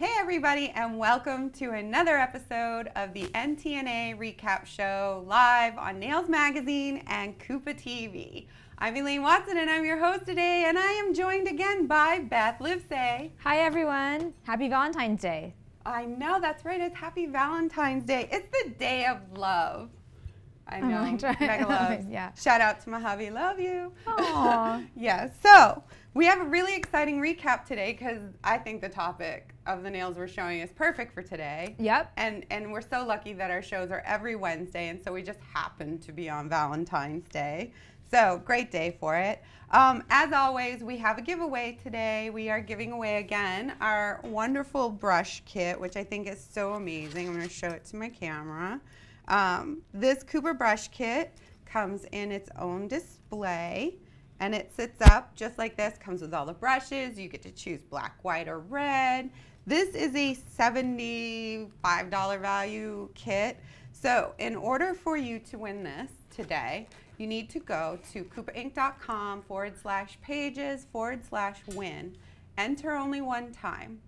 Hey everybody, and welcome to another episode of the NTNA Recap Show live on Nails Magazine and KUPA TV. I'm Elaine Watson and I'm your host today, and I am joined again by Beth Livesay. Hi everyone, happy Valentine's Day. I know, that's right, it's Happy Valentine's Day. It's the day of love. I know, mega love. Yeah. Shout out to my hubby, love you. Aww. Yeah, so we have a really exciting recap today because I think the topic of the nails we're showing is perfect for today. Yep. And we're so lucky that our shows are every Wednesday, and so we just happen to be on Valentine's Day. So great day for it. As always, we have a giveaway today. We are giving away again our wonderful brush kit, which I think is so amazing. I'm going to show it to my camera. This KUPA brush kit comes in its own display, and it sits up just like this. Comes with all the brushes. You get to choose black, white, or red. This is a $75 value kit. So in order for you to win this today, you need to go to kupainc.com/pages/win. Enter only one time.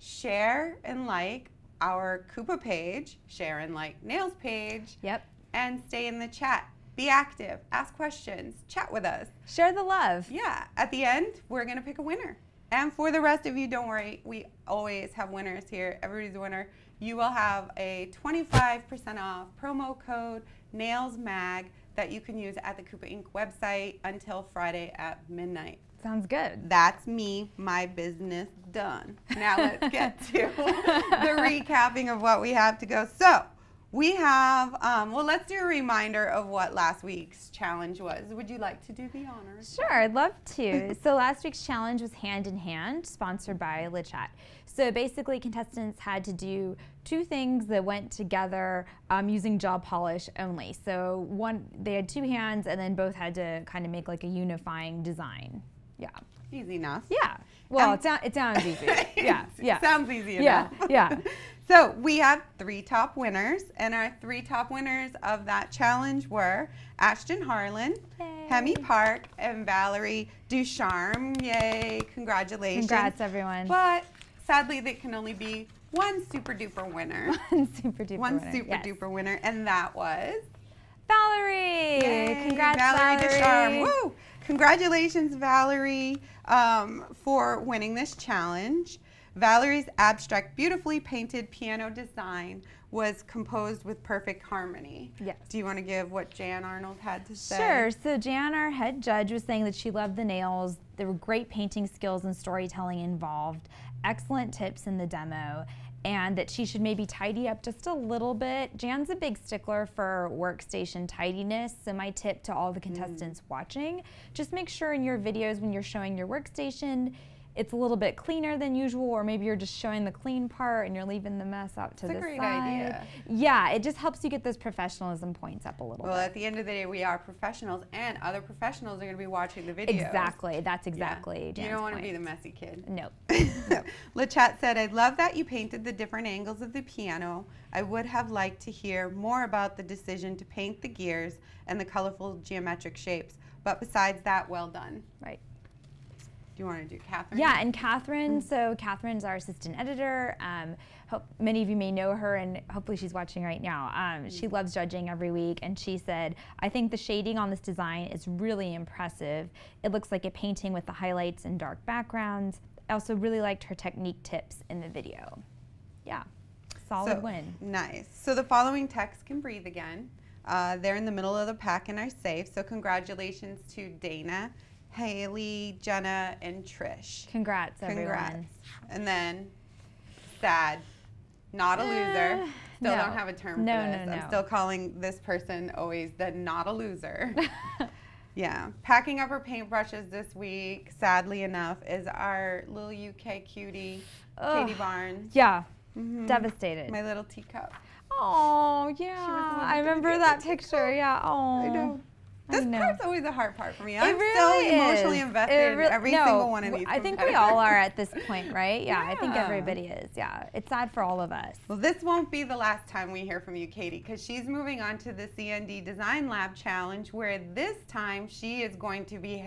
Share and like our KUPA page, share and like Nails page. Yep. And stay in the chat. Be active, ask questions, chat with us. Share the love. Yeah, at the end, we're gonna pick a winner. And for the rest of you, don't worry, we always have winners here. Everybody's a winner. You will have a 25% off promo code NailsMag that you can use at the KUPA Inc. website until Friday at midnight. Sounds good. That's me, my business done. Now let's get to the recapping of what we have to go. So we have, well, let's do a reminder of what last week's challenge was. Would you like to do the honors? Sure, I'd love to. So last week's challenge was Hand in Hand, sponsored by LeChat. So basically contestants had to do two things that went together using gel polish only. So they had two hands and then both had to kind of make like a unifying design. Yeah. Easy enough. Yeah. Well, it sounds easy. Yeah. Yeah. Sounds easy enough. Yeah. So we have 3 top winners, and our 3 top winners of that challenge were Ashton Harlan, Hemi Park, and Valerie Ducharme. Yay! Congratulations. Congrats, everyone. But sadly, there can only be one super duper winner. One super duper winner, and that was Valerie. Yay. Congrats, Valerie Valerie. Ducharme. Woo! Congratulations, Valerie, for winning this challenge. Valerie's abstract, beautifully painted piano design was composed with perfect harmony. Yes. Do you want to give what Jan Arnold had to say? Sure. So Jan, our head judge, was saying that she loved the nails. There were great painting skills and storytelling involved, excellent tips in the demo, and that she should maybe tidy up just a little bit. Jan's a big stickler for workstation tidiness, so my tip to all the contestants watching, just make sure in your videos when you're showing your workstation, it's a little bit cleaner than usual, or maybe you're just showing the clean part and you're leaving the mess out to the side. That's a great idea. Yeah, it just helps you get those professionalism points up a little bit. Well, at the end of the day, we are professionals, and other professionals are going to be watching the video. Exactly. That's exactly Jan's You don't want to point. be the messy kid. Nope. No. LeChat said, I love that you painted the different angles of the piano. I would have liked to hear more about the decision to paint the gears and the colorful geometric shapes. But besides that, well done. Right. Do you want to do Catherine? Yeah, and Catherine, so Catherine's our assistant editor. Many of you may know her, and hopefully she's watching right now. She loves judging every week, and she said, I think the shading on this design is really impressive. It looks like a painting with the highlights and dark backgrounds. I also really liked her technique tips in the video. Yeah, solid win. Nice. So the following text can breathe again. They're in the middle of the pack and are safe, so congratulations to Dana, Haley, Jenna, and Trish. Congrats, everyone. And then, sad, not a loser. Still don't have a term for this. No. I'm still calling this person always the not a loser. Yeah. Packing up her paintbrushes this week, sadly enough, is our little UK cutie, Katie Barnes. Yeah. Devastated. My little teacup. Oh, yeah. I remember that picture. Yeah. Oh. I know. This part's always the hard part for me. I'm really so emotionally invested in every single one of these. I think we all are at this point, right? Yeah, I think everybody is. Yeah, it's sad for all of us. Well, this won't be the last time we hear from you, Katie, because she's moving on to the CND Design Lab Challenge, where this time she is going to be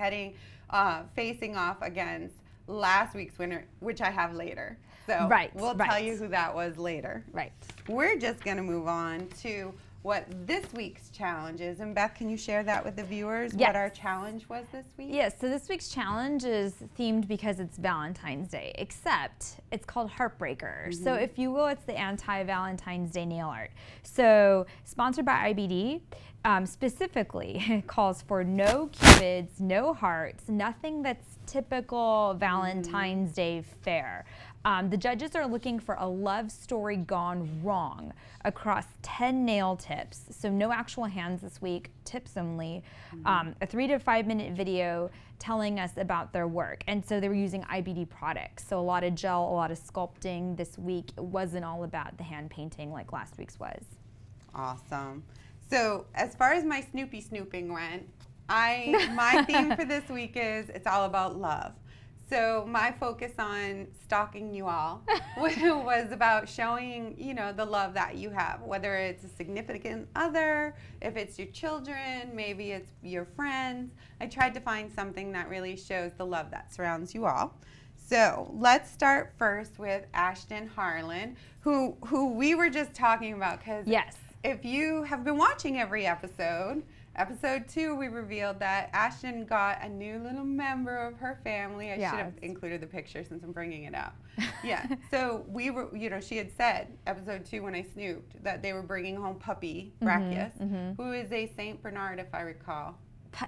facing off against last week's winner, which I have later. So we'll tell you who that was later. Right. We're just going to move on to what this week's challenge is. And Beth, can you share that with the viewers, what our challenge was this week? Yes, so this week's challenge is themed because it's Valentine's Day, except it's called Heartbreaker. So if you will, it's the anti-Valentine's Day nail art. So sponsored by IBD, specifically it calls for no cupids, no hearts, nothing that's typical Valentine's Day fare. The judges are looking for a love story gone wrong across 10 nail tips. So no actual hands this week, tips only. A 3 to 5 minute video telling us about their work. And so they were using IBD products. So a lot of gel, a lot of sculpting this week. It wasn't all about the hand painting like last week's was. Awesome. So as far as my Snoopy snooping went, my theme for this week is it's all about love. So my focus on stalking you all was about showing, you know, the love that you have, whether it's a significant other, if it's your children, maybe it's your friends. I tried to find something that really shows the love that surrounds you all. So let's start first with Ashton Harlan, who we were just talking about, because if you have been watching every episode, Episode 2, we revealed that Ashton got a new little member of her family. I should have included the picture since I'm bringing it up. So we were, you know, she had said, Episode 2 when I snooped, that they were bringing home puppy, Brachius, who is a Saint Bernard, if I recall.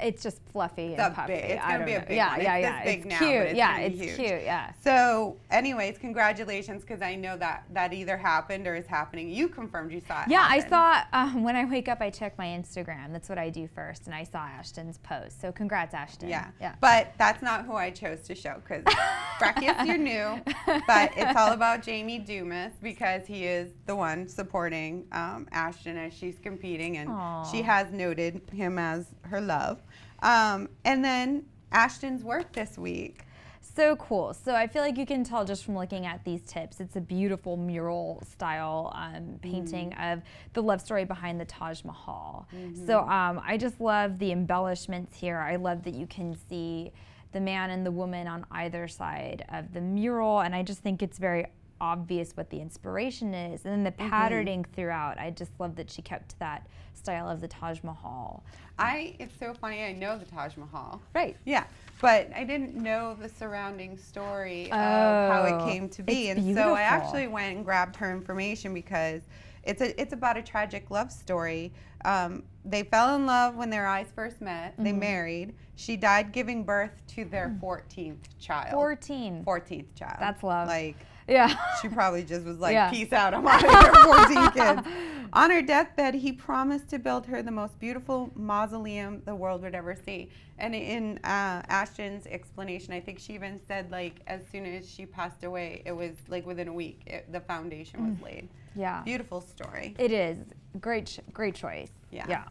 It's just fluffy and puffy. It's going to be a big one. It's big now, cute. but it's huge. Cute, So anyways, congratulations, because I know that either happened or is happening. You confirmed you saw it happen. I saw, when I wake up, I check my Instagram. That's what I do first, and I saw Ashton's post. So congrats, Ashton. But that's not who I chose to show, because Brachius, you're new, but it's all about Jamie Dumas, because he is the one supporting Ashton as she's competing, and she has noted him as her love. And then Ashton's work this week. So cool. So I feel like you can tell just from looking at these tips, it's a beautiful mural style painting of the love story behind the Taj Mahal. So I just love the embellishments here. I love that you can see the man and the woman on either side of the mural, and I just think it's very obvious what the inspiration is, and then the patterning throughout. I just love that she kept to that style of the Taj Mahal. It's so funny, I know the Taj Mahal. Right. Yeah, but I didn't know the surrounding story of how it came to be. And so I actually went and grabbed her information, because it's about a tragic love story. They fell in love when their eyes first met. They married. She died giving birth to their 14th child. 14th child. That's love. Like, yeah. She probably just was like, peace out, I'm out of here, 14 kids. On her deathbed, he promised to build her the most beautiful mausoleum the world would ever see. And in Ashton's explanation, I think she even said, like, as soon as she passed away, it was like within a week, the foundation was laid. Yeah. Beautiful story. It is. Great choice. Yeah.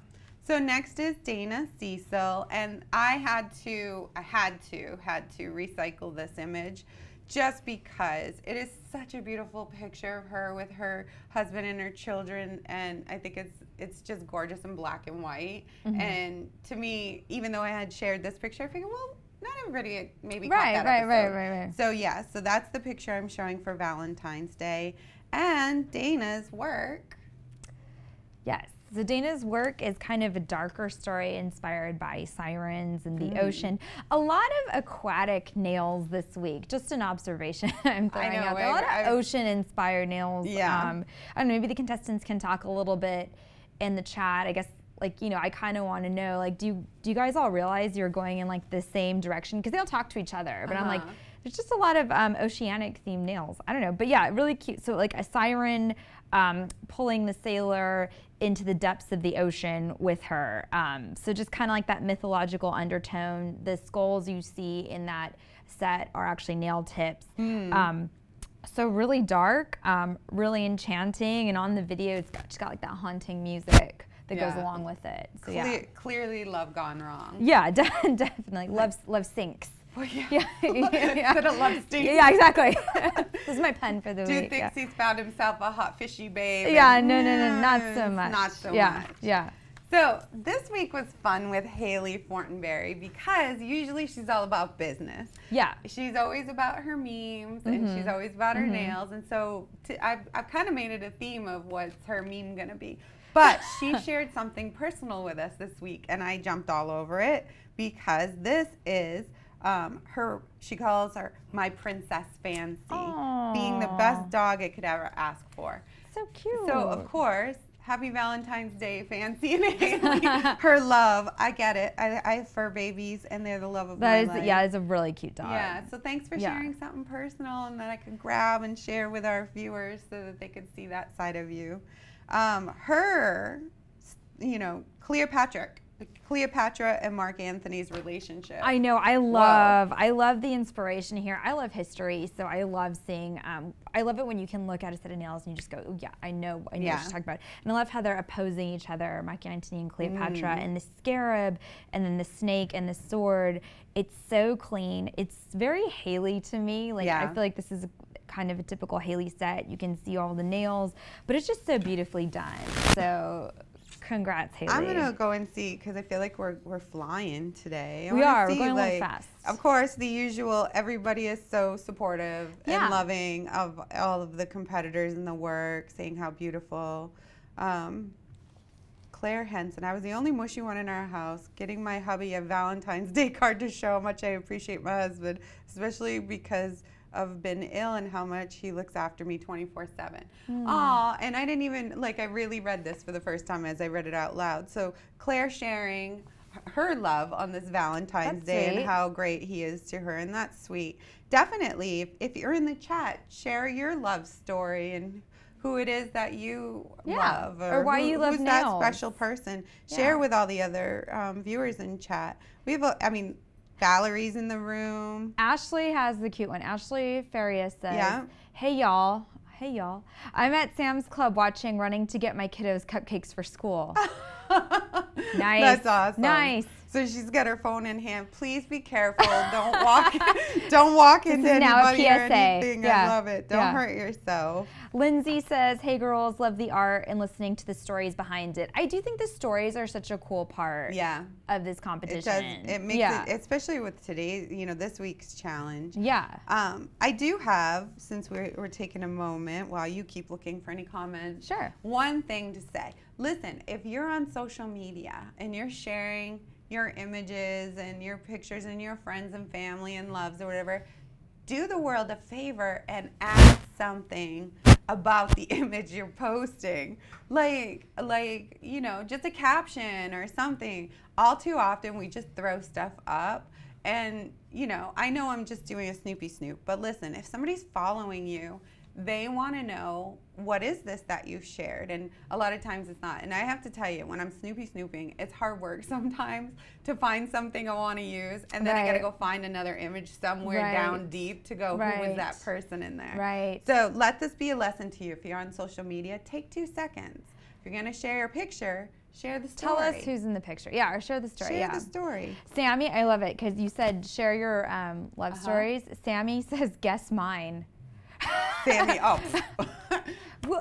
So next is Dana Cecil, and I had to recycle this image, just because it is such a beautiful picture of her with her husband and her children, and I think it's just gorgeous in black and white. And to me, even though I had shared this picture, I figured, well, not everybody maybe caught that episode. Right. So yeah, so that's the picture I'm showing for Valentine's Day, and Dana's work. Yes. So Dana's work is kind of a darker story inspired by sirens and the ocean. A lot of aquatic nails this week. Just an observation I'm throwing out there. A lot of ocean-inspired nails. I don't know, maybe the contestants can talk a little bit in the chat. I guess, like, you know, I kind of want to know, like, do you guys all realize you're going in, like, the same direction? Because they all talk to each other. But I'm like, there's just a lot of oceanic-themed nails. I don't know. But, yeah, really cute. So, like, a siren pulling the sailor into the depths of the ocean with her. So just kind of like that mythological undertone. The skulls you see in that set are actually nail tips. So really dark, really enchanting, and on the video it's got like that haunting music that goes along with it. So clearly love gone wrong. Yeah, definitely. Love sinks. Well, Instead of love stinks. Yeah, exactly. This is my pen for the week. Thinks he's found himself a hot fishy babe. Yeah, no, not so much. Not so much. Yeah. So this week was fun with Haley Fortenberry because usually she's all about business. Yeah. She's always about her memes and she's always about her nails. And so I've kind of made it a theme of what's her meme going to be. But she shared something personal with us this week and I jumped all over it because this is she calls her my princess fancy, being the best dog it could ever ask for. So cute. So of course, happy Valentine's Day, Fancy and Haley. Her love, I get it. I have fur babies, and they're the love of my life. Yeah, it's a really cute dog. Yeah, so thanks for sharing something personal and that I could grab and share with our viewers so that they could see that side of you. Her, Cleopatra and Mark Anthony's relationship. I know. I love the inspiration here. I love history, so I love seeing. I love it when you can look at a set of nails and you just go, "Oh yeah, I know what she's talking about." And I love how they're opposing each other, Mark Antony and Cleopatra, and the scarab, and then the snake and the sword. It's so clean. It's very Haley to me. Like I feel like this is kind of a typical Haley set. You can see all the nails, but it's just so beautifully done. So. Congrats, Haley. I'm gonna go and see because I feel like we're flying today. We're going a little fast. Of course, the usual. Everybody is so supportive and loving of all of the competitors in the work, saying how beautiful. Claire Henson, I was the only mushy one in our house, getting my hubby a Valentine's Day card to show how much I appreciate my husband, especially because I've been ill and how much he looks after me 24/7. Aw, and I didn't even, I really read this for the first time as I read it out loud. So Claire sharing her love on this Valentine's Day and how great he is to her, and that's sweet. Definitely, if you're in the chat, share your love story and who it is that you love or why you love who's nails. That special person. Share with all the other viewers in chat. We have, Valerie's in the room. Ashley has the cute one. Ashley Farias says, hey y'all, I'm at Sam's Club watching Running to Get My Kiddos Cupcakes for School. Nice. That's awesome. Nice. So she's got her phone in hand. Please be careful. Don't walk into anybody or anything. I love it. Don't hurt yourself. Lindsay says, hey girls, love the art and listening to the stories behind it. I do think the stories are such a cool part of this competition. It does. It makes it, especially with today's, this week's challenge. Yeah. I do have, since we're taking a moment while you keep looking for any comments, one thing to say. Listen, if you're on social media and you're sharing your images and your pictures and your friends and family and loves or whatever, do the world a favor and add something about the image you're posting. Like just a caption or something. All too often we just throw stuff up and, I know I'm just doing a Snoopy Snoop, but listen, if somebody's following you, they want to know, what is this that you've shared? And a lot of times it's not. And I have to tell you, when I'm Snoopy Snooping, it's hard work sometimes to find something I want to use. And then I got to go find another image somewhere down deep to go, who was that person in there? Right. So let this be a lesson to you. If you're on social media, take 2 seconds. If you're going to share your picture, share the story. Tell us who's in the picture. Yeah, or share the story. Share the story. Sammy, I love it because you said share your love stories. Sammy says, guess mine. Sammy, well,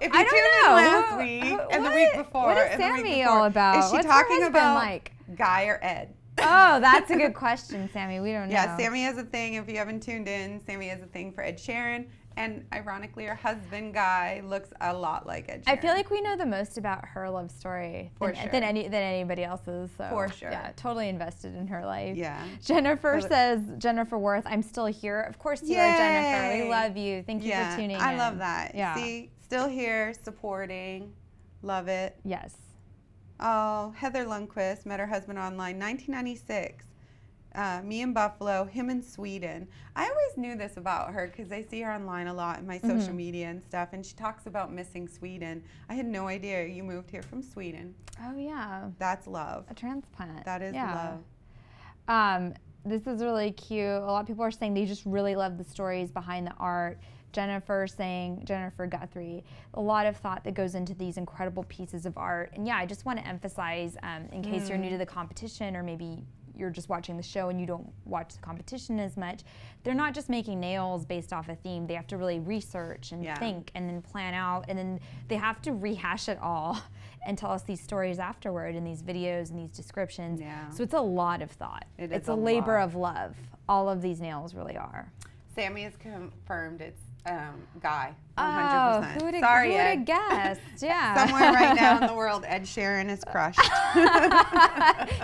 if you tuned in last week and the week before, what is Sammy all about? Is she What's talking her about like? Guy or Ed? Oh, that's a good question, Sammy. We don't know. Yeah, Sammy has a thing. If you haven't tuned in, Sammy has a thing for Ed Sheeran. And ironically, her husband, Guy, looks a lot like Ed Sheeran. I feel like we know the most about her love story than anybody else's. So, for sure. Yeah, totally invested in her life. Yeah. Jennifer says, Jennifer Worth, I'm still here. Of course you are, Jennifer. We love you. Thank you for tuning in. I love that. Yeah. See, still here, supporting. Love it. Yes. Oh, Heather Lundquist met her husband online, 1996. Me in Buffalo, him in Sweden. I always knew this about her because I see her online a lot in my social media and stuff, and she talks about missing Sweden. I had no idea you moved here from Sweden. Oh, yeah. That's love. A transplant. That is love. This is really cute. A lot of people are saying they just really love the stories behind the art. Jennifer Guthrie, a lot of thought that goes into these incredible pieces of art. And yeah, I just want to emphasize, in case you're new to the competition or maybe you're just watching the show and you don't watch the competition as much, they're not just making nails based off a theme. They have to really research and think and then plan out, and then they have to rehash it all and tell us these stories afterward in these videos and these descriptions. So it's a lot of thought. It's a labor of love. All of these nails really are. Sammy has confirmed it's Guy, 100%. Oh, who would have guessed? Yeah. Somewhere right now in the world, Ed Sheeran is crushed.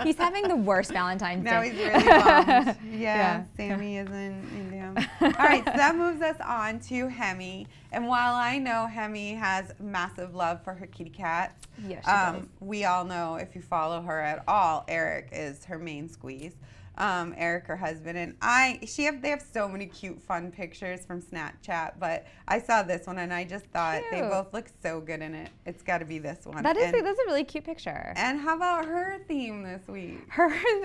He's having the worst Valentine's Day. Now he's really bummed. Yeah, Sammy isn't into him. All right, so that moves us on to Hemi. And while I know Hemi has massive love for her kitty cats, we all know, if you follow her at all, Eric is her main squeeze. Eric, her husband, and they have so many cute, fun pictures from Snapchat, but I saw this one and I just thought they both look so good in it. It's got to be this one. That's a really cute picture. And how about her theme this week?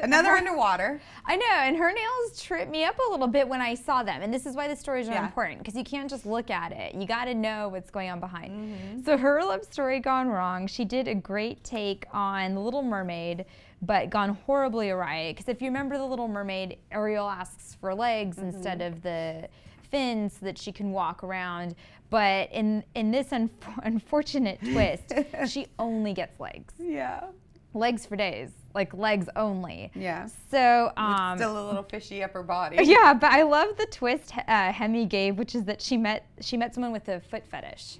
Another underwater. I know, and her nails tripped me up a little bit when I saw them, and this is why the stories are important, because you can't just look at it. You got to know what's going on behind. So her love story gone wrong. She did a great take on The Little Mermaid, but gone horribly awry. Because if you remember The Little Mermaid, Ariel asks for legs instead of the fins so that she can walk around. But in this unfortunate twist, she only gets legs. Yeah. Legs for days, like legs only. Yeah. So it's still a little fishy upper body. Yeah, but I love the twist Hemi gave, which is that she met someone with a foot fetish.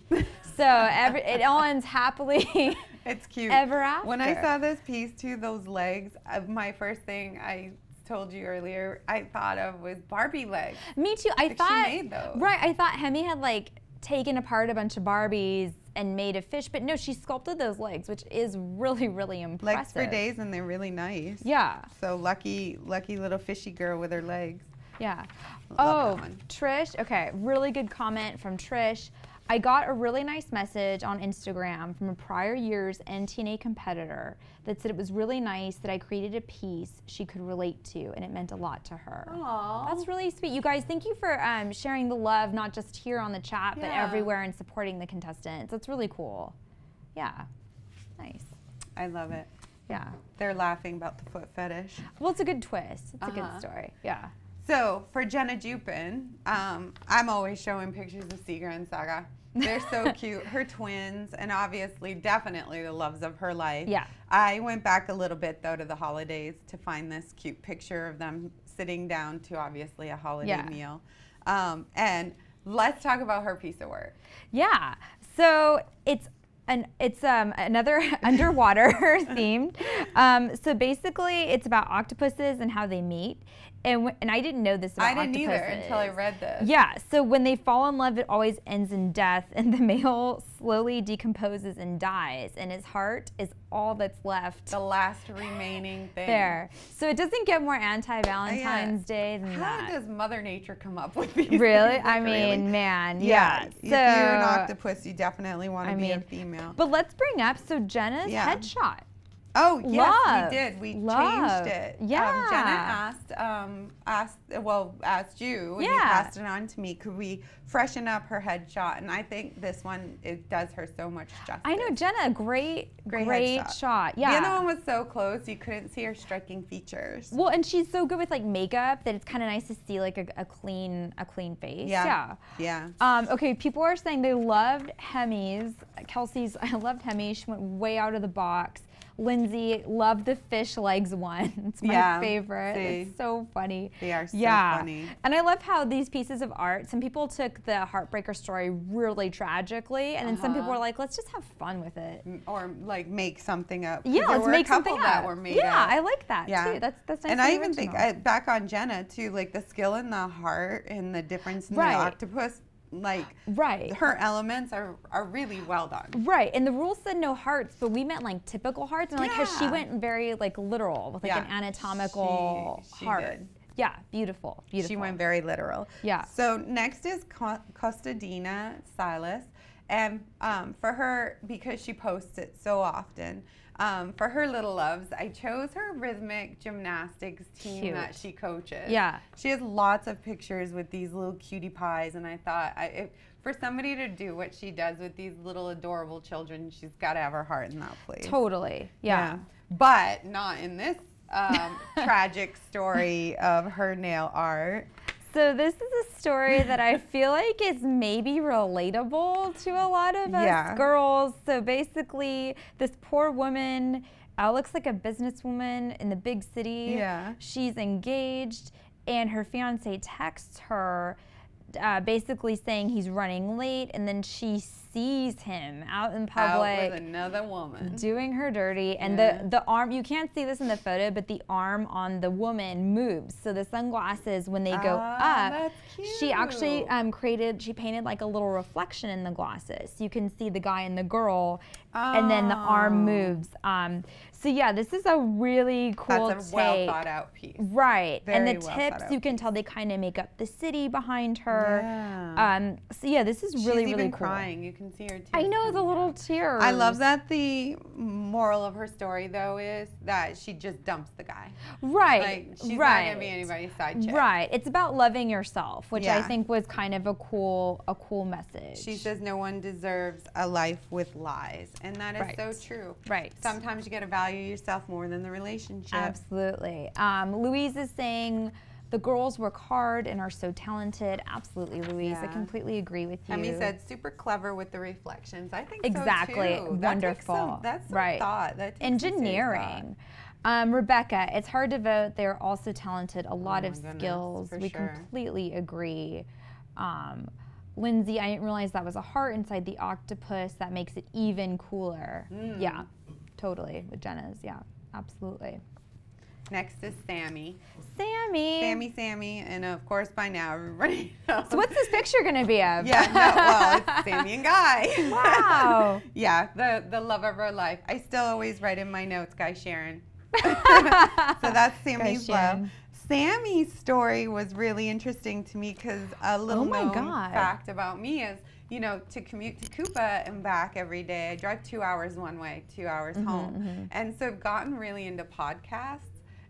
So it all ends happily. It's cute. Ever after. When I saw this piece too, those legs, my first thing I told you earlier I thought of was Barbie legs. Me too. I thought she made those. Right. I thought Hemi had like taken apart a bunch of Barbies and made a fish, but no, she sculpted those legs, which is really, really impressive. Legs for days, and they're really nice. Yeah. So lucky little fishy girl with her legs. Yeah. Oh, Trish. Okay, really good comment from Trish. I got a really nice message on Instagram from a prior year's NTNA competitor that said it was really nice that I created a piece she could relate to, and it meant a lot to her. Aww. That's really sweet. You guys, thank you for sharing the love, not just here on the chat, but everywhere, and supporting the contestants. That's really cool. Yeah. Nice. I love it. Yeah. They're laughing about the foot fetish. Well, it's a good twist. It's a good story. Yeah. So for Jenna Jupin, I'm always showing pictures of Seeger and Saga. They're so cute. Her twins, and obviously, definitely the loves of her life. Yeah. I went back a little bit, though, to the holidays to find this cute picture of them sitting down to, obviously, a holiday meal. And let's talk about her piece of work. Yeah. So it's another underwater themed. So basically, it's about octopuses and how they meet. And I didn't know this about octopuses. I didn't either until I read this. Yeah, so when they fall in love, it always ends in death, and the male slowly decomposes and dies, and his heart is all that's left. The last remaining thing. There. So it doesn't get more anti-Valentine's Day than that. How does Mother Nature come up with these Really? things? I mean, man, yeah. So, if you're an octopus, you definitely want to be a female. But let's bring up, Jenna's headshot. Oh, yes, we did. We changed it. Yeah. Jenna asked you, and you passed it on to me, could we freshen up her headshot? And I think this one, it does her so much justice. I know, Jenna, great shot. Yeah. The other one was so close, you couldn't see her striking features. Well, and she's so good with like makeup that it's kind of nice to see like a clean face. Yeah. Okay, people are saying they loved Hemi's. Kelsey's, I loved Hemi. She went way out of the box. Lindsay loved the fish legs one. It's my favorite. It's so funny. They are so funny. And I love how these pieces of art, some people took the Heartbreaker story really tragically, and then some people were like, let's just have fun with it. Or like make something up. Yeah, let's make something up. That were made up. I like that too. That's nice. And I even think, back on Jenna too, like the skill in the heart and the difference in the octopus. Like her elements are really well done. Right, and the rules said no hearts, but we meant like typical hearts, and like how she went very like literal with like an anatomical heart. Did. Yeah, beautiful. She went very literal. Yeah. So next is Edina Silas, and for her, because she posts it so often, for her little loves, I chose her rhythmic gymnastics team that she coaches. Yeah. She has lots of pictures with these little cutie pies, and I thought for somebody to do what she does with these little adorable children, she's got to have her heart in that place. Totally. Yeah. But not in this tragic story of her nail art. So this is a story that I feel like is maybe relatable to a lot of us girls. So basically, this poor woman looks like a businesswoman in the big city. Yeah. She's engaged, and her fiance texts her basically saying he's running late, and then she sees him out in public out with another woman doing her dirty, and the arm, you can't see this in the photo, but the arm on the woman moves. So the sunglasses, when they go up, that's cute. she actually she painted like a little reflection in the glasses. You can see the guy and the girl, and then the arm moves. So yeah, this is a really cool That's a well thought out piece. Right. Very and the well tips, you can tell they kind of make up the city behind her. Yeah. So yeah, this is really, She's really even cool. crying. You can see her tears. I know, the little tears. I love that the moral of her story, though, is that she just dumps the guy. Right. Like, she's not going to be anybody's side chick. Right. It's about loving yourself, which I Yeah. think was kind of a cool message. She says no one deserves a life with lies. And that is so true. Right. Sometimes you got to value yourself more than the relationship. Absolutely. Louise is saying the girls work hard and are so talented. Absolutely, Louise. I completely agree with you. Hemi said super clever with the reflections. I think exactly. so too. Wonderful. That's some right. thought. That takes engineering. Rebecca, it's hard to vote. They're also talented. A lot of skills. We completely agree. Lindsay, I didn't realize that was a heart inside the octopus. That makes it even cooler. Yeah, totally. With Jenna's, yeah, absolutely. Next is Sammy. Sammy, and of course by now everybody knows. So what's this picture gonna be of? Yeah, no, well, it's Sammy and Guy. Wow. Yeah, the love of her life. I still always write in my notes, Guy Sharon. So that's Sammy's love. Sammy's story was really interesting to me because a little known fact about me is, you know, to commute to KUPA and back every day, I drive 2 hours one way, 2 hours home. And so I've gotten really into podcasts.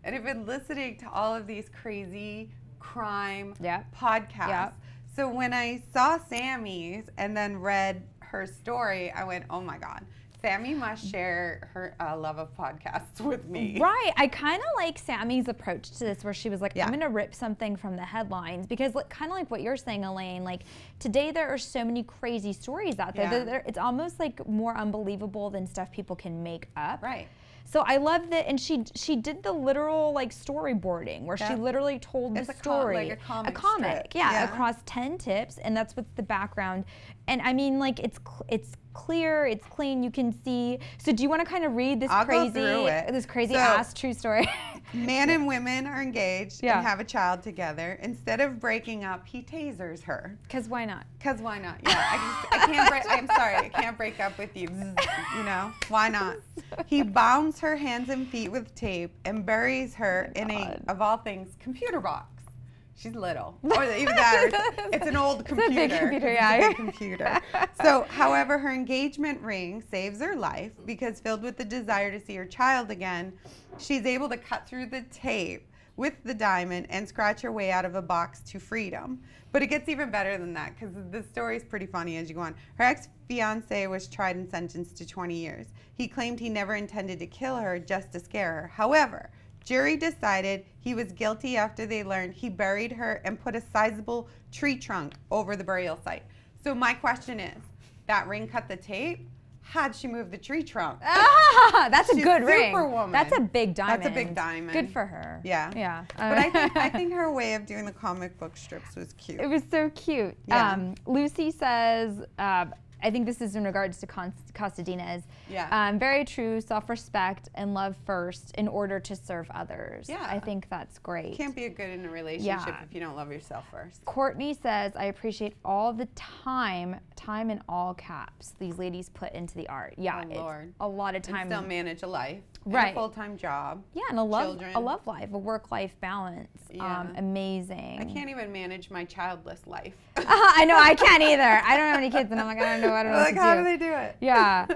And I've been listening to all of these crazy crime podcasts. So when I saw Sammy's and then read her story, I went, oh my God, Sammy must share her love of podcasts with me. Right. I kind of like Sammy's approach to this, where she was like, I'm going to rip something from the headlines. Because kind of like what you're saying, Elaine, like today there are so many crazy stories out there. It's almost like more unbelievable than stuff people can make up. Right. So I love that, and she did the literal like storyboarding where she literally told the story, like a comic strip. Across 10 tips, and that's what's the background. And I mean, like it's clear, it's clean, you can see. So do you want to kind of read this crazy ass true story? Man and women are engaged and have a child together. Instead of breaking up, he tasers her. Because why not? Because why not? Yeah, I can't break. I'm sorry, I can't break up with you. You know, why not? He bounds her hands and feet with tape and buries her in a, of all things, computer box. She's little, or even that. Or it's an old computer. It's a big computer, It's a big computer. So, however, her engagement ring saves her life because, filled with the desire to see her child again, she's able to cut through the tape with the diamond and scratch her way out of a box to freedom. But it gets even better than that because the story is pretty funny as you go on. Her ex-fiance was tried and sentenced to 20 years. He claimed he never intended to kill her, just to scare her. However, jury decided he was guilty after they learned he buried her and put a sizable tree trunk over the burial site. So my question is, that ring cut the tape? How'd she move the tree trunk? Ah, that's a good ring. Superwoman. That's a big diamond. That's a big diamond. Good for her. Yeah. Yeah. But I think her way of doing the comic book strips was cute. It was so cute. Yeah. Lucy says, I think this is in regards to Costadina's. Yeah. Very true, self-respect and love first in order to serve others. Yeah. I think that's great. You can't be good in a relationship if you don't love yourself first. Courtney says, I appreciate all the time in all caps these ladies put into the art. Yeah, oh, Lord. It's a lot of time. And still manage a life. Right. And a full-time job. Yeah, and a love life, a work-life balance. Yeah. Amazing. I can't even manage my childless life. I know, I can't either. I don't have any kids, and I'm like, I don't know what like, to how do. do they do it? Yeah.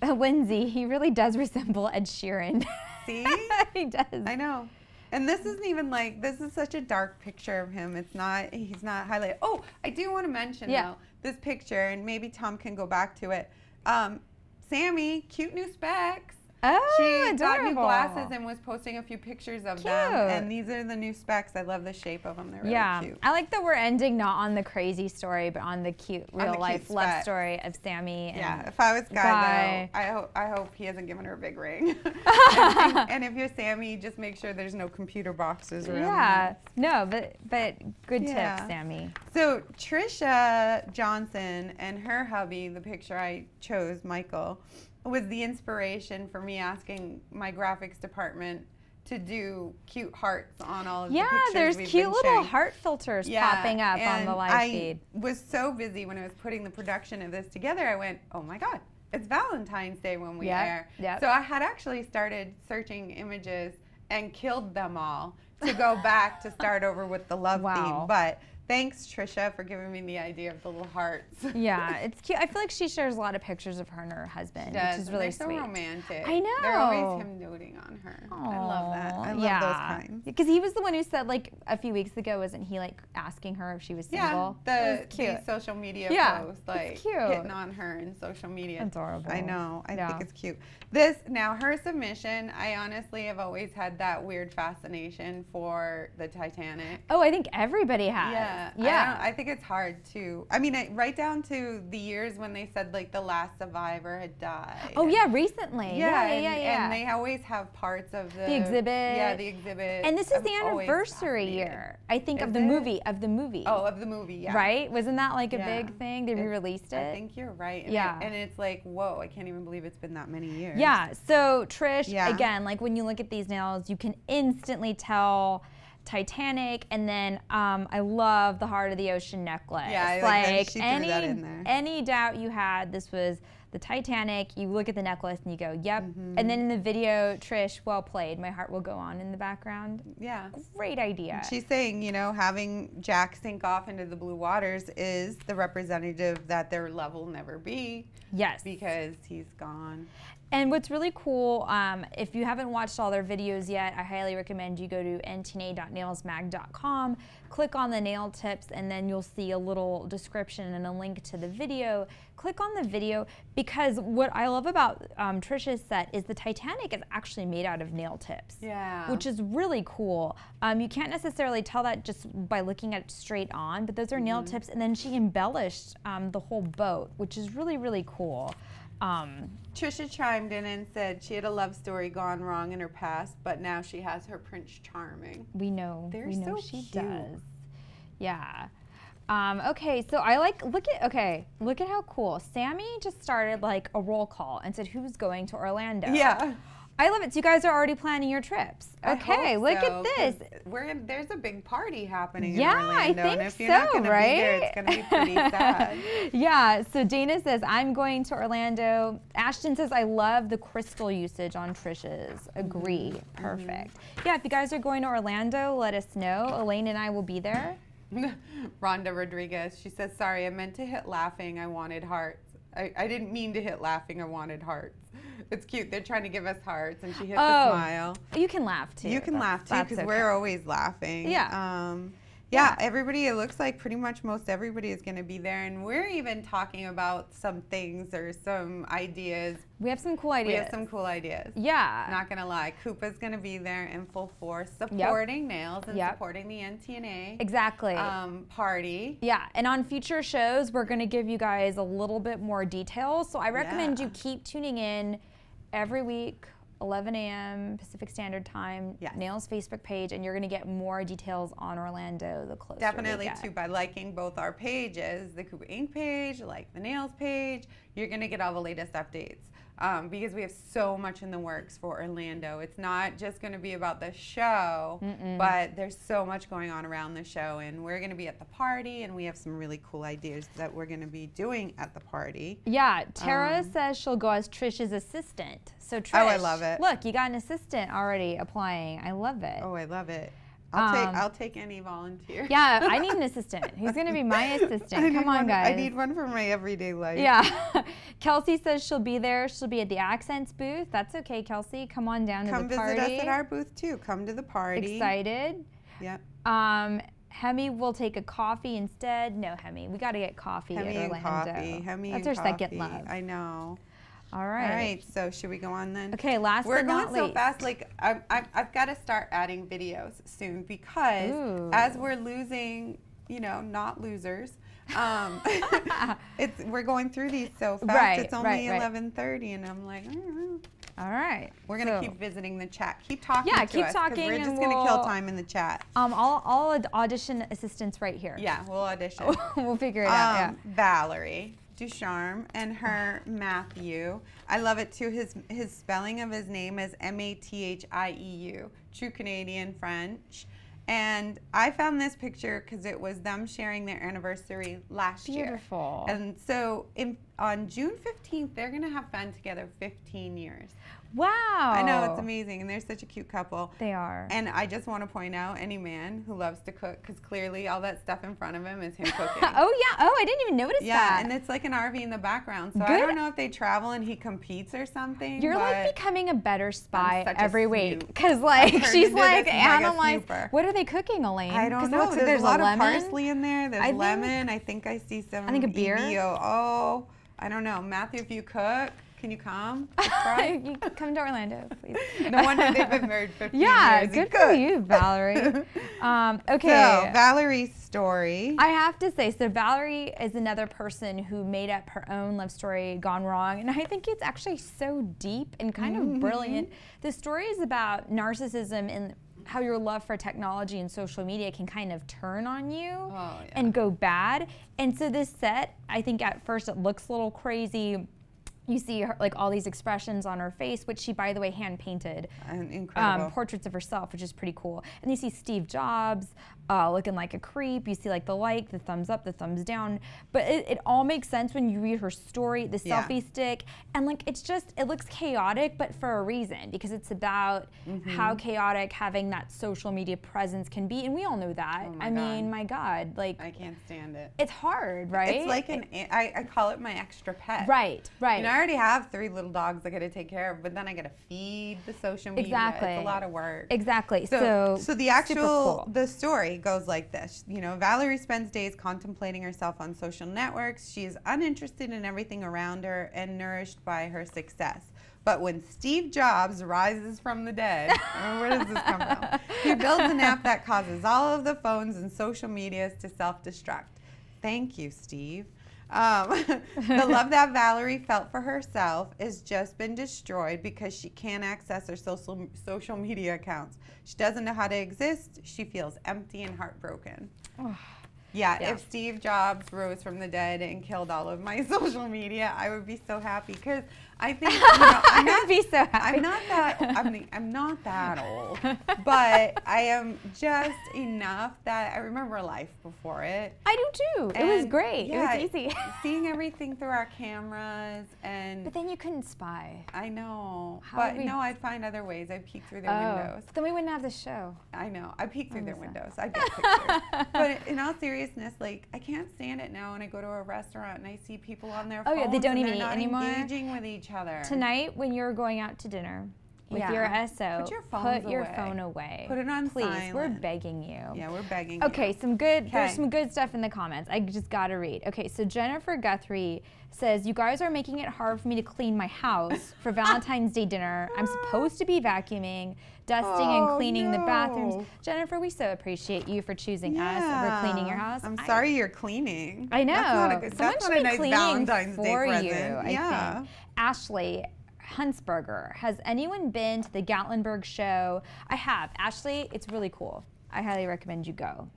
Lindsay, he really does resemble Ed Sheeran. See? He does. I know. And this isn't even like, this is such a dark picture of him. It's not, he's not highlighted. Oh, I do want to mention though, this picture, and maybe Tom can go back to it. Sammy, cute new specs. Oh, she adorable. got new glasses and was posting a few pictures of them. And these are the new specs. I love the shape of them. They're really cute. I like that we're ending not on the crazy story, but on the cute real-life love story of Sammy. And if I was Guy, though, I hope he hasn't given her a big ring. And if you're Sammy, just make sure there's no computer boxes around. Yeah, no, but good tip, Sammy. So Trisha Johnson and her hubby, the picture I chose, Michael, was the inspiration for me asking my graphics department to do cute hearts on all of the pictures. Yeah, there's cute little heart filters popping up on the live feed. I was so busy when I was putting the production of this together, I went, oh my God, it's Valentine's Day when we air. So I had actually started searching images and killed them all to go back to start over with the love theme. But thanks, Trisha, for giving me the idea of the little hearts. Yeah, it's cute. I feel like she shares a lot of pictures of her and her husband, which is really sweet. They're so romantic. I know. They're always him noting on her. Aww. I love that. I love those kinds. Because he was the one who said, like, a few weeks ago, wasn't he, like, asking her if she was single? Yeah, the social media post, like, hitting on her in social media. Adorable. I know. I think it's cute. This, now, her submission, I honestly have always had that weird fascination for the Titanic. Oh, I think everybody has. Yeah. I think it's hard to, I mean, right down to the years when they said, like, the last survivor had died. Oh, yeah, recently. Yeah. And they always have parts of the exhibit. Yeah, the exhibit. And this is the anniversary year, I think, of the movie. Oh, of the movie, yeah. Right? Wasn't that, like, a big thing? They re-released it? I think you're right. And it's like, whoa, I can't even believe it's been that many years. Yeah, so Trish, again, like, when you look at these nails, you can instantly tell Titanic, and then I love the Heart of the Ocean necklace. Yeah, like she threw that in there. Any doubt you had this was the Titanic, you look at the necklace and you go, yep. And then in the video, Trish, well played. My heart will go on in the background. Yeah. Great idea. She's saying, you know, having Jack sink off into the blue waters is the representative that their love will never be. Yes. Because he's gone. And what's really cool, if you haven't watched all their videos yet, I highly recommend you go to ntna.nailsmag.com, click on the nail tips, and then you'll see a little description and a link to the video. Click on the video, because what I love about Trisha's set is the Titanic is actually made out of nail tips. Yeah. Which is really cool. You can't necessarily tell that just by looking at it straight on, but those are nail tips, and then she embellished the whole boat, which is really, really cool. Trisha chimed in and said she had a love story gone wrong in her past, but now she has her Prince Charming. We know. They're we know so she cute. does. Yeah. Okay, so I like, look at how cool. Sammy just started like a roll call and said who's going to Orlando. Yeah. I love it. So you guys are already planning your trips. Okay, look at this. There's a big party happening in Orlando. I think and if you're not going to be there, it's going to be pretty sad. Yeah, so Dana says, I'm going to Orlando. Ashton says, I love the crystal usage on Trisha's. Agree. Perfect. Yeah, if you guys are going to Orlando, let us know. Elaine and I will be there. Rhonda Rodriguez, she says, sorry, I meant to hit laughing. I wanted hearts. I didn't mean to hit laughing. I wanted hearts. It's cute. They're trying to give us hearts, and she hit the smile. You can laugh, too. You can laugh, too, because we're always laughing. Yeah. Yeah, everybody, it looks like pretty much most everybody is going to be there, and we're even talking about some things or some ideas. We have some cool ideas. Yeah. Not going to lie. KUPA's going to be there in full force, supporting nails and supporting the NTNA. Exactly. Party. Yeah, and on future shows, we're going to give you guys a little bit more details, so I recommend you keep tuning in every week. 11 a.m. Pacific Standard Time, Nails Facebook page, and you're going to get more details on Orlando the closer Definitely, we get. too, by liking both our pages, the KUPA Inc. page, like the Nails page, you're going to get all the latest updates. Because we have so much in the works for Orlando. It's not just going to be about the show, but there's so much going on around the show, and we're going to be at the party, and we have some really cool ideas that we're going to be doing at the party. Yeah, Tara says she'll go as Trish's assistant. So Trish, I love it. Look, you got an assistant already applying. I love it. Oh, I love it. I'll take any volunteer. Yeah, I need an assistant. Who's going to be my assistant? Come on, guys. I need one for my everyday life. Yeah. Kelsey says she'll be there. She'll be at the Accents booth. That's okay, Kelsey. Come on down to the party. Come visit us at our booth, too. Come to the party. Excited. Yep. Hemi will take a coffee instead. No, Hemi. We got to get coffee at Orlando. Hemi That's and our coffee. second love. I know. All right. All right, so should we go on then? Okay, last We're but not going so least. fast, like I've got to start adding videos soon because as we're losing, you know, not losers, we're going through these so fast. Right, it's only 11:30 and I'm like, all right. We're going to keep visiting the chat. Keep talking Yeah, to keep us, talking. we're just going to kill time in the chat. All audition assistants right here. Yeah, we'll audition. We'll figure it out, yeah. Valerie Ducharme and her Matthew. I love it too. His spelling of his name is Mathieu, true Canadian French. And I found this picture because it was them sharing their anniversary last year. Beautiful. And so on June 15th, they're going to have been together 15 years. Wow. I know, it's amazing. And they're such a cute couple. They are. And I just want to point out any man who loves to cook, because clearly all that stuff in front of him is him cooking. Oh, yeah. Oh, I didn't even notice that. Yeah, and it's like an RV in the background. So I don't know if they travel and he competes or something. You're like becoming a better spy such a every week. snoop. Because like she's like mega analyzing. snooper. What are they cooking, Elaine? I don't know. There's a lot of parsley in there. There's lemon. I think I see some. I think a beer. Oh, I don't know. Matthew, if you cook, can you come? You come to Orlando, please. No wonder they've been married 15 yeah, years. good for you, Valerie. Okay. So, Valerie Story. I have to say, so Valerie is another person who made up her own love story gone wrong, and I think it's actually so deep and kind of brilliant. The story is about narcissism and how your love for technology and social media can kind of turn on you and go bad. And so this set, I think at first it looks a little crazy. You see her, like all these expressions on her face, which she, by the way, hand painted. Incredible. Portraits of herself, which is pretty cool. And you see Steve Jobs looking like a creep. You see like the like, the thumbs up, the thumbs down. But it all makes sense when you read her story, the selfie stick. And like, it's just, it looks chaotic, but for a reason, because it's about how chaotic having that social media presence can be. And we all know that. I mean, my God, like. I can't stand it. It's hard, right? It's like I call it my extra pet. Right, right. You know, I already have 3 little dogs I got to take care of, but then I got to feed the social media. Exactly. It's a lot of work. Exactly. So the actual, cool. the story goes like this. You know, Valerie spends days contemplating herself on social networks. She is uninterested in everything around her and nourished by her success. But when Steve Jobs rises from the dead, where does this come from? He builds an app that causes all of the phones and social medias to self-destruct. Thank you, Steve. The love that Valerie felt for herself has just been destroyed because she can't access her social media accounts. She doesn't know how to exist. She feels empty and heartbroken. Yeah, if Steve Jobs rose from the dead and killed all of my social media, I would be so happy, because I think, you know, I'd be so happy. I'm not that old, but I am just enough that I remember life before it. I do too. It was great. Yeah, it was easy. Seeing everything through our cameras and. But then you couldn't spy. I know. No, I'd find other ways. I'd peek through their windows. Then we wouldn't have the show. I know. I peek through their windows. I get pictures. But in all seriousness, like, I can't stand it now when I go to a restaurant and I see people on their phones. Oh yeah, they don't and even eat they're not anymore. engaging with each other. Tonight, when you're going out to dinner with your SO, put your phone away. Put it on please. silent. We're begging you. Yeah, we're begging Okay, you. There's some good stuff in the comments. I just gotta read. Okay, so Jennifer Guthrie says, you guys are making it hard for me to clean my house for Valentine's Day dinner. I'm supposed to be vacuuming, dusting, and cleaning the bathrooms. Jennifer, we so appreciate you for choosing us over cleaning your house. I'm sorry you're cleaning. I know. That's not a nice Valentine's Day present. I think. Ashley Huntsberger, has anyone been to the Gatlinburg show? I have. Ashley, it's really cool. I highly recommend you go.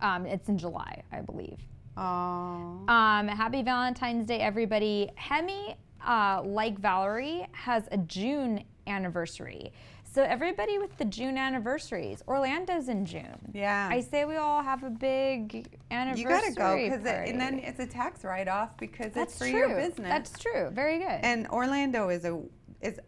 It's in July, I believe. Oh. Happy Valentine's Day, everybody. Hemi, like Valerie, has a June anniversary. So everybody with the June anniversaries, Orlando's in June. Yeah. I say we all have a big anniversary. You gotta go, and then it's a tax write-off because it's for your business. That's true. Very good. And Orlando is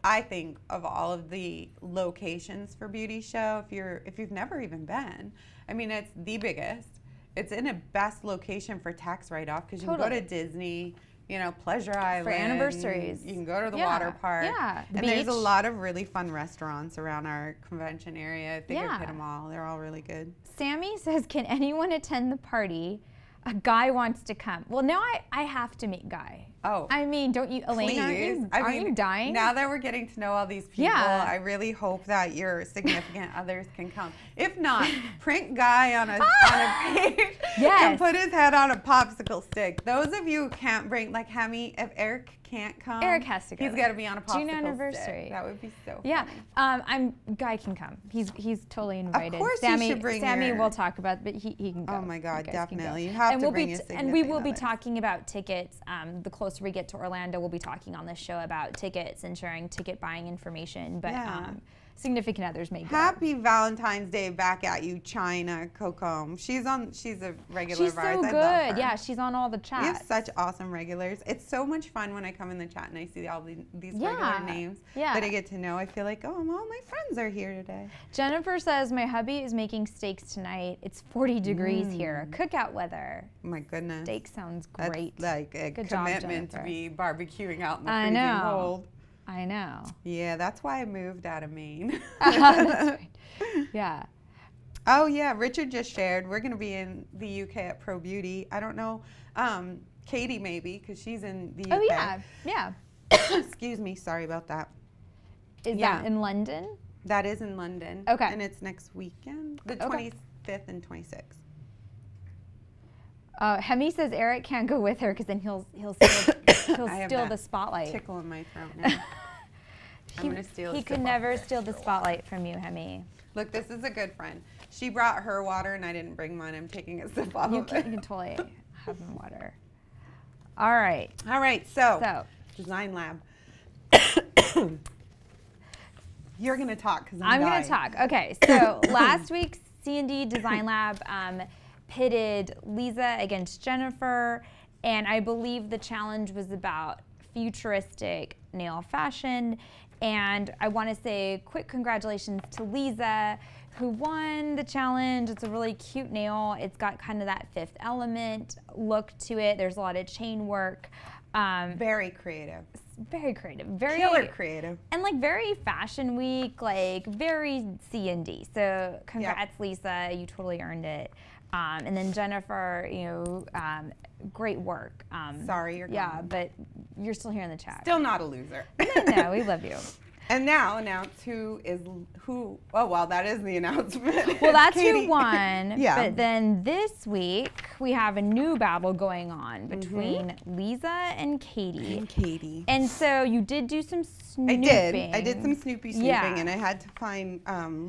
I think, of all of the locations for beauty show, if you've never even been, I mean, it's the biggest. It's in a best location for tax write-off because you can go to Disney, you know, Pleasure Island. For anniversaries. You can go to the water park. Yeah. And there's a lot of really fun restaurants around our convention area. I think I've hit them all. They're all really good. Sammy says, can anyone attend the party? A Guy wants to come. Well, now I have to meet Guy. Oh. I mean, don't you, Elaine, aren't you dying? Now that we're getting to know all these people, Yeah. I really hope that your significant others can come. If not, print Guy on a page and put his head on a popsicle stick. Those of you who can't bring, like Hemi, if Eric can't come, Eric has to go. He's got to be on a popsicle June anniversary. stick. That would be so Yeah, funny. Guy can come. He's totally invited. Of course Sammy, you should bring Sammy your... will talk about, but he can go. Oh my God, You guys can definitely. go. You have And to we'll bring be your and we will be significant others. talking about tickets. The closer we get to Orlando, we'll be talking on this show about tickets and sharing ticket buying information. But significant others may go. Happy Valentine's Day back at you, China Cocom. She's a regular of ours. She's so I good. love her. Yeah, she's on all the chats. We have such awesome regulars. It's so much fun when I come in the chat and I see all these regular names that I get to know. I feel like, oh, all my friends are here today. Jennifer says, my hubby is making steaks tonight. It's 40 degrees here. Cookout weather. Oh my goodness. Steak sounds great. That's like a Good job, commitment to Jennifer. be barbecuing out in the I freezing know. cold. I know. Yeah, that's why I moved out of Maine. That's right. Yeah. Oh yeah, Richard just shared. We're going to be in the UK at Pro Beauty. I don't know, Katie maybe, because she's in the UK. Oh yeah, yeah. Excuse me, sorry about that. Is that in London? That is in London. Okay. And it's next weekend, the 25th and 26th. Hemi says Eric can't go with her because then he'll steal the spotlight. Tickle in my throat now. I'm gonna steal. He could never steal the spotlight from you, Hemi. Look, this is a good friend. She brought her water and I didn't bring mine. I'm taking a sip off You of can it. totally have my water. All right. All right. So Design Lab. You're gonna talk because I'm gonna talk. Okay. So last week's C&D Design Lab pitted Lisa against Jennifer, and I believe the challenge was about futuristic nail fashion. And I want to say quick congratulations to Lisa, who won the challenge. It's a really cute nail. It's got kind of that Fifth Element look to it. There's a lot of chain work. Very creative. Very creative. Very killer creative. And like very fashion week, like very C&D. So congrats, Lisa. You totally earned it. And then Jennifer, great work. Sorry, you're gone. Yeah, but you're still here in the chat. Still not a loser. No, we love you. And now announce who. Oh, well, that is the announcement. Well, that's Katie. who won. Yeah. But then this week, we have a new battle going on between Lisa and Katie. And so you did do some snooping. I did some snooping, and I had to find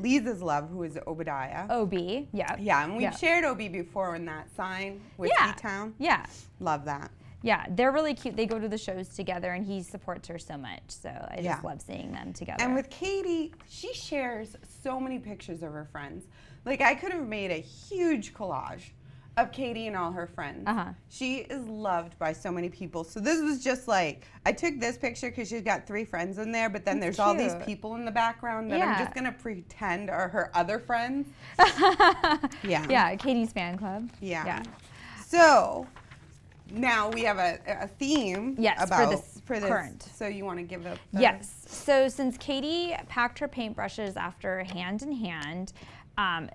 Lisa's love, who is Obadiah. OB, yeah. Yeah, and we've shared OB before in that sign with T-Town. Yeah. Love that. Yeah, they're really cute. They go to the shows together, and he supports her so much. So I just love seeing them together. And with Katie, she shares so many pictures of her friends. Like, I could have made a huge collage of Katie and all her friends. She is loved by so many people. So this was just like, I took this picture because she's got 3 friends in there, but then there's all these people in the background that I'm just going to pretend are her other friends. Yeah, Katie's fan club. Yeah. So now we have a theme for this current. So you want to give up? Yes. So since Katie packed her paintbrushes after Hand in Hand,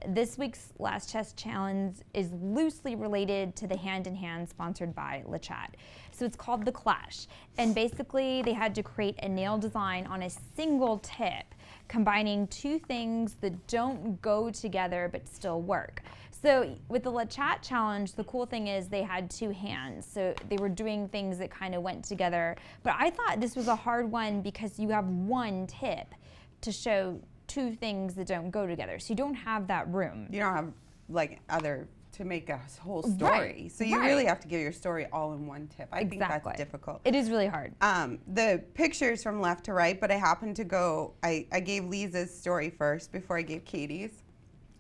this week's Last Chest Challenge is loosely related to the Hand in Hand sponsored by Le Chat. So it's called The Clash. And basically they had to create a nail design on a single tip, combining 2 things that don't go together but still work. So with the Le Chat Challenge, the cool thing is they had 2 hands. So they were doing things that kind of went together. But I thought this was a hard one because you have 1 tip to show 2 things that don't go together. So you don't have that room. You don't have like to make a whole story. So you really have to give your story all in 1 tip. I think that's difficult. It is really hard. The pictures from left to right, but I happened to go, I gave Lisa's story first before I gave Katie's.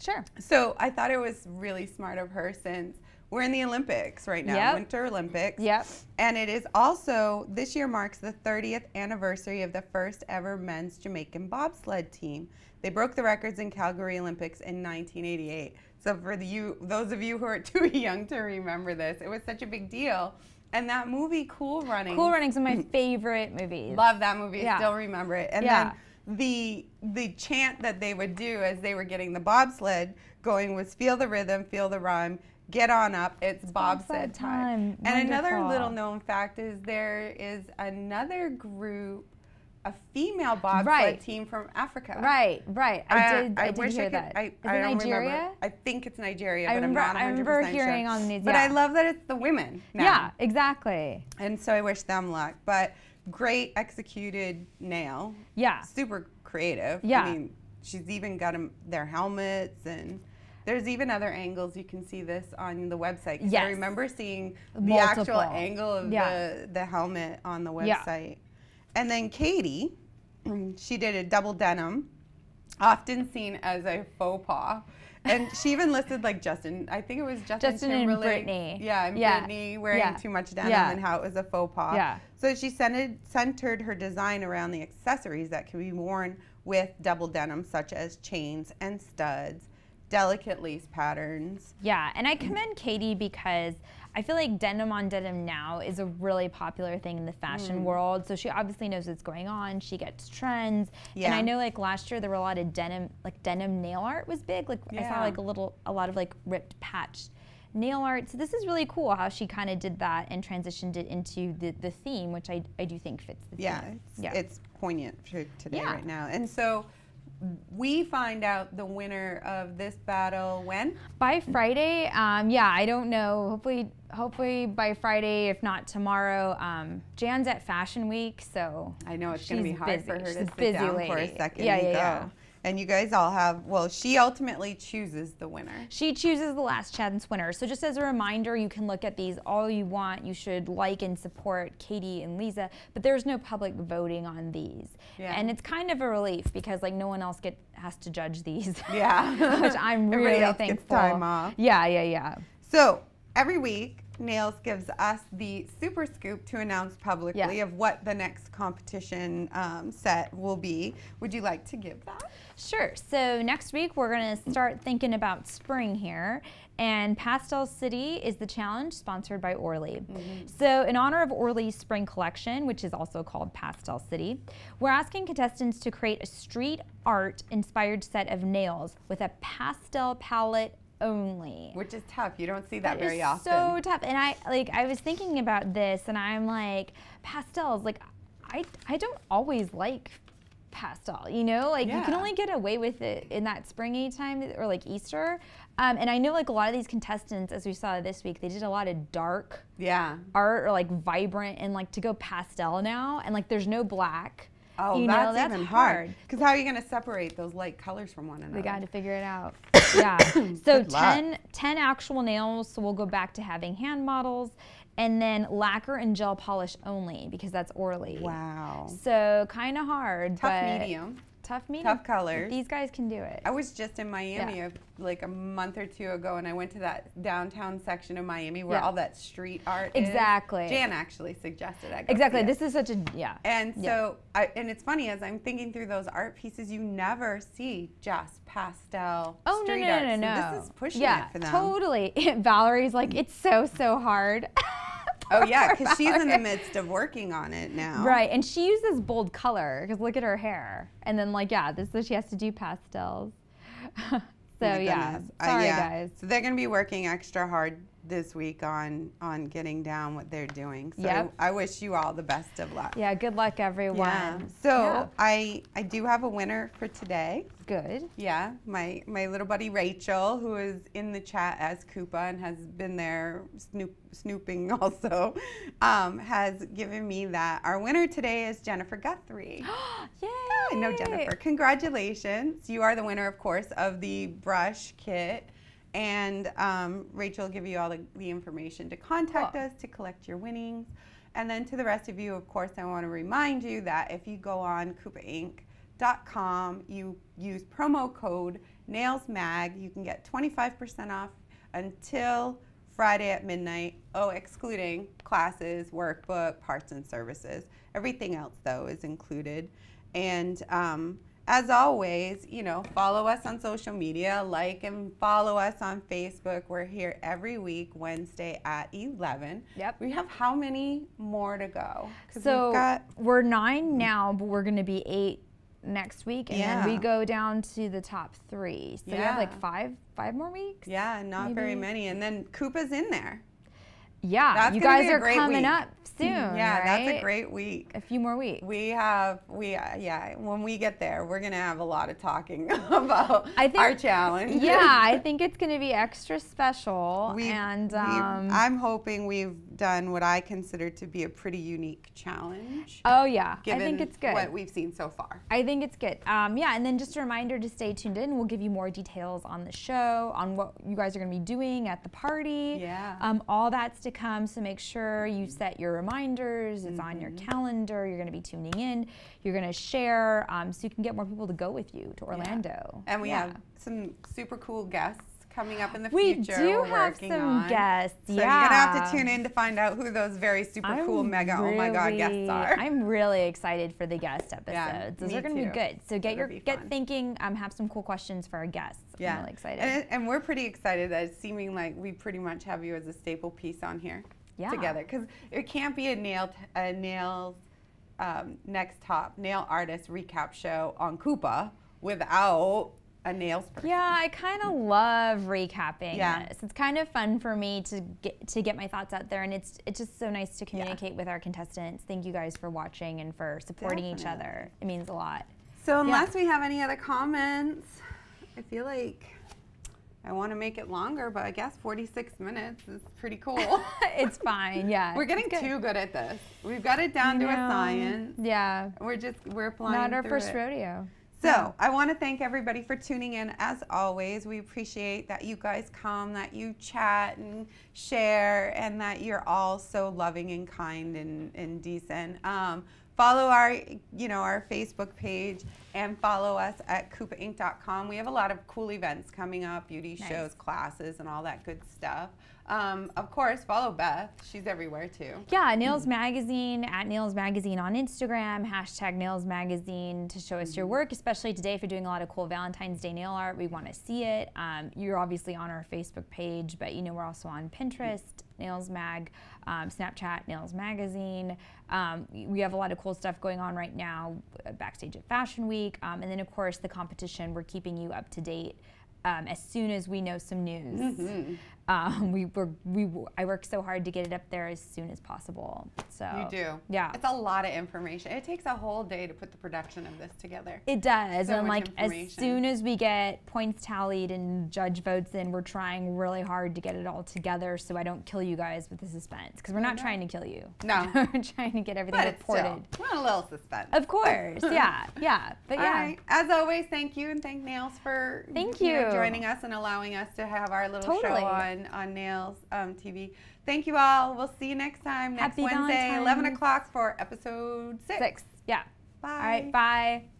Sure. So I thought it was really smart of her since we're in the Olympics right now, Winter Olympics. Yep. And it is also, this year marks the 30th anniversary of the first ever men's Jamaican bobsled team. They broke the records in Calgary Olympics in 1988. So for those of you who are too young to remember this, it was such a big deal. And that movie, Cool Runnings. Cool Runnings is my favorite movie. Love that movie. I still remember it. And then the chant that they would do as they were getting the bobsled going was feel the rhythm, feel the rhyme, get on up. It's bobsled time. And Wonderful. another little known fact is there is another group, a female bobsled team from Africa. Right. I did hear that. Is it Nigeria? Remember. I think it's Nigeria, but I'm not 100% sure. I remember hearing on the news. But I love that it's the women now. Yeah, exactly. And so I wish them luck. But great executed nail. Yeah. Super creative. Yeah. I mean, she's even got their helmets, and there's even other angles. You can see this on the website. Yes. I remember seeing the actual angle of the helmet on the website. Yeah. And then Katie, she did a double denim, often seen as a faux pas. And she even listed like I think it was Justin and Brittany. Yeah, and Brittany wearing too much denim and how it was a faux pas. Yeah. So she centered her design around the accessories that can be worn with double denim, such as chains and studs, delicate lace patterns. Yeah, and I commend Katie because I feel like denim on denim now is a really popular thing in the fashion world. So she obviously knows what's going on. She gets trends. Yeah. And I know like last year there were a lot of denim nail art was big. Like I saw like a lot of like ripped patched nail art. So this is really cool how she kind of did that and transitioned it into the theme, which I do think fits the theme. It's poignant for today right now. And so we find out the winner of this battle when? By Friday. I don't know. Hopefully by Friday, if not tomorrow. Jan's at Fashion Week, so I know it's going to be hard for her to sit busy down for a second and go. And you guys all have, well, she ultimately chooses the winner. She chooses the last chance winner. So just as a reminder, you can look at these all you want. You should like and support Katie and Lisa, but there's no public voting on these. Yeah. And it's kind of a relief because like no one else has to judge these. Yeah. Which I'm really thankful. Gets time off. Yeah. So every week, Nails gives us the super scoop to announce publicly of what the next competition set will be. Would you like to give that? Sure. So next week we're going to start thinking about spring here, and Pastel City is the challenge sponsored by Orly. So in honor of Orly's spring collection, which is also called Pastel City, we're asking contestants to create a street art inspired set of nails with a pastel palette only. Which is tough. You don't see that very often. So tough. And I was thinking about this, and I'm like, pastels, like I don't always like pastel, you know, like you can only get away with it in that springy time or like Easter. And I know like a lot of these contestants, as we saw this week, they did a lot of dark art or like vibrant, and like to go pastel now, and like there's no black. Oh, that's even hard. Because how are you going to separate those light colors from one another? We got to figure it out. Yeah. So 10 actual nails. So we'll go back to having hand models, and then lacquer and gel polish only because that's Orly. Wow. So kind of hard. Tough medium. Tough medium. Tough colors. These guys can do it. I was just in Miami like a month or two ago, and I went to that downtown section of Miami where all that street art is. Jan actually suggested I go see it. This is such a, And so, and it's funny, as I'm thinking through those art pieces, you never see just pastel street art. No. So this is pushing it for them. Totally. Valorie's like, it's so hard. Oh yeah, because she's in the midst of working on it now. Right, and she uses bold color because look at her hair. And then like, so she has to do pastels. So sorry guys. So they're gonna be working extra hard this week on getting down what they're doing. So I wish you all the best of luck. Yeah, good luck everyone. Yeah. So I do have a winner for today. Good. Yeah, my little buddy Rachel, who is in the chat as KUPA and has been there snooping also, has given me that. Our winner today is Jennifer Guthrie. Yay! I know Jennifer. Congratulations. You are the winner, of course, of the brush kit. And Rachel will give you all the information to contact us to collect your winnings. And then to the rest of you, of course, I want to remind you that if you go on KUPAinc.com, you use promo code NailsMag, you can get 25% off until Friday at midnight. Oh, excluding classes, workbook, parts and services. Everything else, though, is included. And as always, follow us on social media, like and follow us on Facebook. We're here every week, Wednesday at 11. Yep. We have how many more to go? So we're 9 now, but we're going to be 8 next week, and then we go down to the top 3. So we have like five more weeks. Yeah, not very many. And then KUPA's in there. Yeah, that's you guys be a are great coming week. Up soon. Yeah, right? that's a great week. A few more weeks. Yeah, when we get there, we're going to have a lot of talking about our challenge. Yeah, I think it's going to be extra special. I'm hoping we've done what I consider to be a pretty unique challenge. Oh, yeah. I think it's good. What we've seen so far. I think it's good. Yeah, and then just a reminder to stay tuned in. We'll give you more details on the show, on what you guys are going to be doing at the party. Yeah. All that's to come, so make sure you set your reminders. It's on your calendar. You're going to be tuning in. You're going to share so you can get more people to go with you to Orlando. And we have some super cool guests coming up in the future. We do have some guests. So you're going to have to tune in to find out who those very super cool, mega, oh my God guests are. I'm really excited for the guest episodes. Yeah, those are going to be good. So get thinking, have some cool questions for our guests. Yeah. I'm really excited. And we're pretty excited that it's seeming like we pretty much have you as a staple piece on here together. Because it can't be a nail artist recap show on KUPA without a nails person. Yeah, I kind of love recapping this. It's kind of fun for me to get my thoughts out there, and it's just so nice to communicate with our contestants. Thank you guys for watching and for supporting each other. It means a lot. So unless we have any other comments, I feel like I want to make it longer, but I guess 46 minutes is pretty cool. It's fine, yeah. We're getting too good at this. We've got it down to a science. Yeah. We're flying Not our through first it. rodeo. So I want to thank everybody for tuning in. As always, we appreciate that you guys come, that you chat and share, and that you're all so loving and kind and decent. Follow our Facebook page and follow us at KUPAinc.com. We have a lot of cool events coming up, beauty shows, classes, and all that good stuff. Of course, follow Beth. She's everywhere too. Yeah, Nails Magazine, at Nails Magazine on Instagram, # Nails Magazine to show us your work, especially today if you're doing a lot of cool Valentine's Day nail art. We want to see it. You're obviously on our Facebook page, but we're also on Pinterest, Nails Mag, Snapchat, Nails Magazine. We have a lot of cool stuff going on right now, backstage at Fashion Week. And then, of course, the competition. We're keeping you up to date as soon as we know some news. I work so hard to get it up there as soon as possible. So you do. Yeah. It's a lot of information. It takes a whole day to put the production of this together. It does. So and much as soon as we get points tallied and judge votes in, we're trying really hard to get it all together so I don't kill you guys with the suspense. Because we're not trying to kill you. No. We're trying to get everything reported. We want a little suspense. Of course. Yeah. But all right. As always, thank you, and thank Nails for joining us and allowing us to have our little show on Nails TV. Thank you all. We'll see you next time, next Wednesday, 11 o'clock for episode 6. Yeah. Bye. All right. Bye.